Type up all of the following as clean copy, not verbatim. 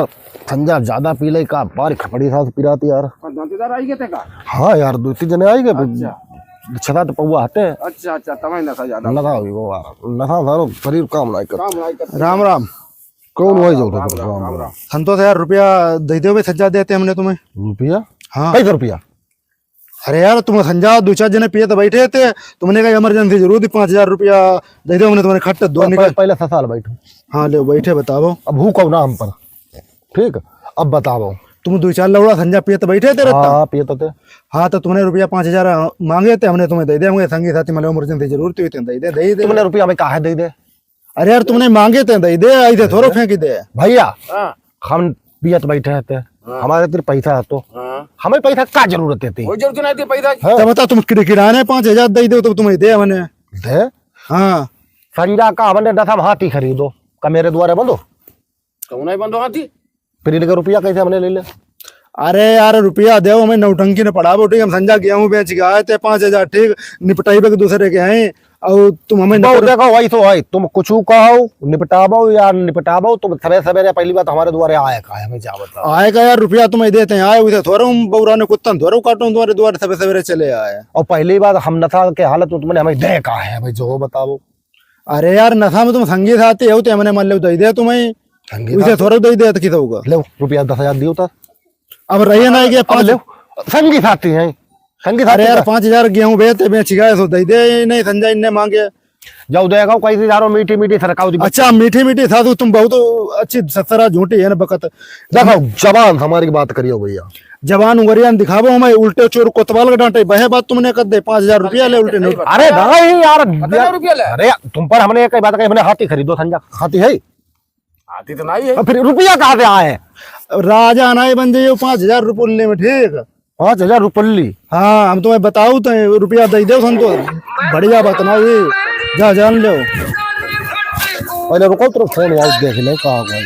संजा ज्यादा पी ले का बार खपड़ी साथ पिराती यार। दांतेदार आई गए का? हाँ यार दो तीन जने आई गए। अच्छा छता तो पौवा हटे। अच्छा अच्छा तमाई नशा ज्यादा नशा हुई वो नशा सारो शरीर काम नहीं कर। राम राम। कौन वही जो राम संतोष यार रुपया दे दो सज्जा देते हमने तुम्हें। रुपया? हाँ कैसे रुपया? अरे यार तुम संजा दो चार जने पिए तो बैठे थे, तुमने कहा इमरजेंसी जरूर थी, 5,000 रुपया दे दो हमने तुम्हारे खट्ट दो निकल। पहले 6 साल बैठो। हाँ ले बैठे बताओ। अब हूँ कहो ना हम पर। ठीक अब बताओ। तुम 2-4 लौड़ा संजा पिए तो बैठे थे। हाँ पिए तो थे। हाँ तो तुमने रुपया 5,000 मांगे थे, हमने तुम्हें दे दिया। संगी साथी मतलब इमरजेंसी जरूरत हुई थी दे दे। तुमने रुपया हमें कहा दे दे? अरे यार तुमने मांगे थे दे दे, आई थे थोड़ा फेंक दे भैया। हम पियत बैठे थे, हमारे तेरे पैसा है तो हमें पैसा का जरूरत है? कोई जरूरत नहीं थी पैसा। तो बता तुम किड़किड़ाने 5,000 दे दो तो तुम्हें दे हमने दे। हाँ संजा का हमने दस हम हाथी खरीदो का मेरे द्वारा बंदो कौन है बंदो हाथी? फिर इनका रुपया कैसे हमने ले ले? अरे यार रुपया दे हमें नौटंकी ने पड़ा ठीक। हम संजा गेहूं बेच के आए थे 5,000 ठीक निपटाई के दूसरे के हैं और तुम हमें देखो वही तो है। तुम कुछ कहो निपटाबो या निपटाबो, तुम सवेरे सवेरे पहली बात हमारे द्वारे आया का हमें क्या बता आएगा यार रुपया तुम्हें देते हैं। आए हुए थोड़ा बउरा ने कुत्ता थोड़ा काटू तुम्हारे द्वारे सवेरे सवेरे चले आए। और पहली बात हम नशा के हालत में तुमने हमें दे का है भाई जो बताओ। अरे यार नशा में तुम संगी साथी हो तो हमने मान लो दे दिया तुम्हें, उसे थोड़ा दे दिया तो कितना होगा? ले रुपया 10,000 दियो था। अब रहिए ना कि 5 संगी साथी है संगी साथी। अरे यार 5,000 गेहूं बेचते बेच गए तो दे दे नहीं संजय ने मांगे जाओ देगा कैसे यारो मीठी मीठी सरकाऊ दी। अच्छा मीठी मीठी साधु तुम बहुत अच्छी ससरा झूठी है ना बकत। देखो जवान हमारी बात करियो भैया। जवान उंगरियान दिखावो हमें उल्टे चोर कोतवाल का डांटे बहे बात तुमने कर दे 5,000 रुपया ले उल्टे नोट। अरे नहीं यार 5,000 रुपया ले। अरे तुम पर हमने एक बात कही, हमने हाथी खरीदो। संजा हाथी है? हाथी तो नहीं है। फिर रुपया कहाँ से आए? राजा नाई बन जाइए 5,000 रुपये में ठीक। 5,000 रुपये? हाँ हम तुम्हें बताऊ तो रुपया दे दो संतोष बढ़िया बात ना ये जा जान लो। पहले रुको तो फोन आउट देख ले कहाँ गए।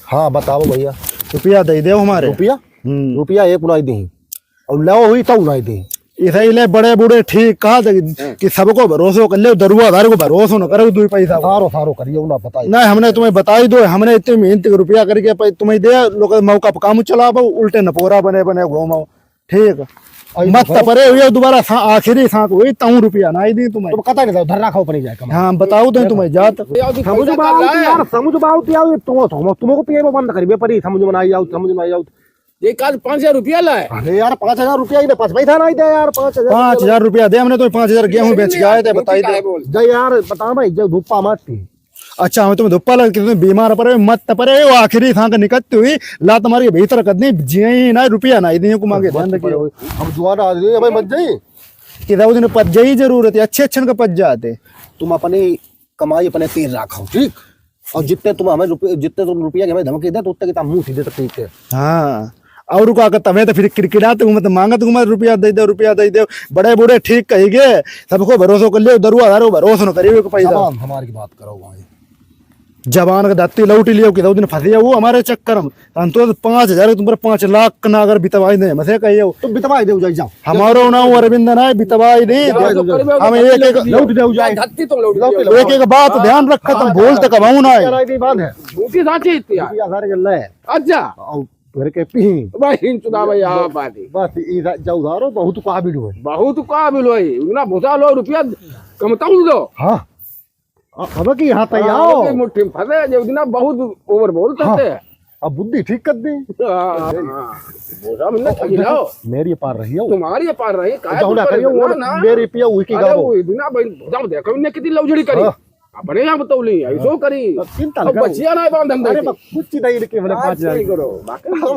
हाँ बताओ भैया। रुपया दे दो हमारे। रुपया एक उनाई दी और लो हुई तो उनाई दी। इसे ले बड़े बूढ़े ठीक कहा कि सबको भरोसा कर ले, दरुआदार को भरोसा न करो। 2 पैसा सारो सारो करिए ना पता नहीं हमने तुम्हें बताई दो। हमने इतनी मेहनत रुपया करके तुम्हें दे लोग मौका पर काम चलाओ उल्टे नपोरा बने बने घूमो ठीक। मत परे हुए दोबारा आखिरी सांस हुई तऊ रुपया ना दी तुम्हें। तुम कता नहीं धरना खाओ पनी जाए। हाँ बताओ तो तुम्हें जात समझ बात यार समझ बात यार तुमको पिए बंद करिए परी समझ में आई आउट समझ में आई आउट। ये कल 5,000 रुपया लाए। अरे यार 5,000 रुपया ही 5 पैसा नहीं दे यार। 5,000 रुपया दे हमने तो 5,000 गेहूं बेच के आए थे बताई दे यार बता भाई जब धूपा मारती। अच्छा हमें तुम्हें धुप्पा लग तुम्हें बीमार पड़े मत परे वो आखिरी सांस निकलती हुई ला तुम्हारी भीतर कदनी जिये ना रुपया ना दी को मांगे ध्यान रखिए। हम दुआरा आ रही है मत जाई कि दिन पच जाई जरूरत है अच्छे अच्छे का पच जाते। तुम अपनी कमाई अपने तीर रखो ठीक। और जितने तुम हमें जितने तुम रुपया हमें धमकी दे तो उतने की मुंह सीधे तक ठीक है। हाँ और का तमें तो फिर किड़किड़ाते मत मांगत रुपया दे दे बड़े बूढ़े ठीक कहेंगे सबको भरोसा कर ले दरुआदार भरोसा न करिए पैसा। हमारी बात करो जवान का दत्ती लौटी लियो कि 2 दिन फंसे वो हमारे चक्कर में तो 5,000 तुम पर 5 लाख ना अगर बितवाई दे मसे कहिए तुम बितवाई दे जाओ हमारो ना अरविंद ना बितवाई दे हम एक एक लौट दे जाए धत्ती तो लौट एक एक बात ध्यान रख तुम बोलते कमाऊ ना बात है झूठी साची इत्या। अच्छा घर के पी भाई चुना भाई आ पाती बस ई जाउदारो बहुत काबिल हो बहुत काबिल होई उना भोसा लो रुपया कमताऊ दो। हां अब की हाथ आओ मुट्ठी में फंसे जो दिन बहुत ओवर बोलते थे। अब बुद्धि ठीक कर दी। भोसा मिलने ठगी जाओ मेरी पार रही हो तुम्हारी पार रही मेरी पिया हुई की गाओ दुनिया भाई भोसा देखो इन्हें कितनी लवजड़ी करी अपने यहाँ बतौली ऐसो करी चिंता बचिया ना बांध कुछ नहीं के 5,000 करो।